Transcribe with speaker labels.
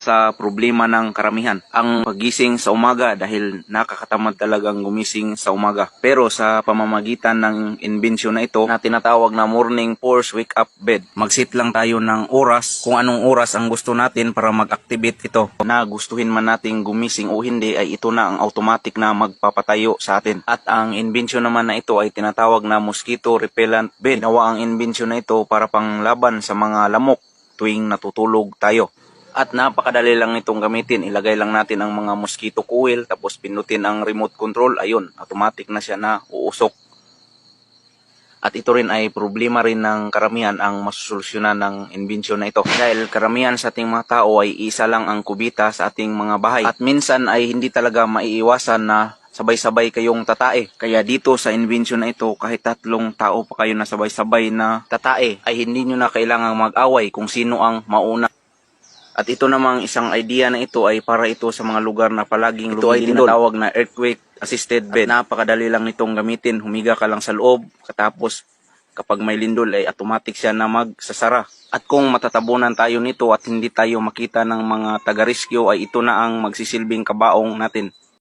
Speaker 1: sa problema ng karamihan, ang pagising sa umaga, dahil nakakatamad talagang gumising sa umaga. Pero sa pamamagitan ng inbensyon na ito na tinatawag na morning force wake up bed, mag-set lang tayo ng oras, kung anong oras ang gusto natin para mag-activate ito. Na gustuhin man nating gumising o hindi, ay ito na ang automatic na magpapatayo sa atin. At ang inbensyon naman na ito ay tinatawag na mosquito repellent bed. Ginawa ang inbensyon na ito para panglaban sa mga lamok tuwing natutulog tayo. At napakadali lang nitong gamitin. Ilagay lang natin ang mga mosquito coil, tapos pindutin ang remote control. Ayun, automatic na siya na uusok. At ito rin ay problema rin ng karamihan ang masusolusyonan ng inbensyon na ito. Dahil karamihan sa ating mga tao ay isa lang ang kubita sa ating mga bahay. At minsan ay hindi talaga maiiwasan na sabay-sabay kayong tatae. Kaya dito sa inbensyon na ito, kahit 3 tao pa kayo na sabay-sabay na tatae, ay hindi nyo na kailangang mag-away kung sino ang mauna. At ito namang isang idea na ito ay para ito sa mga lugar na palaging lumilindol. Ito ay tinatawag na earthquake assisted bed. At napakadali lang nitong gamitin. Humiga ka lang sa loob, katapos kapag may lindol ay automatic siya na magsasara. At kung matatabunan tayo nito at hindi tayo makita ng mga taga-rescue, ay ito na ang magsisilbing kabaong natin.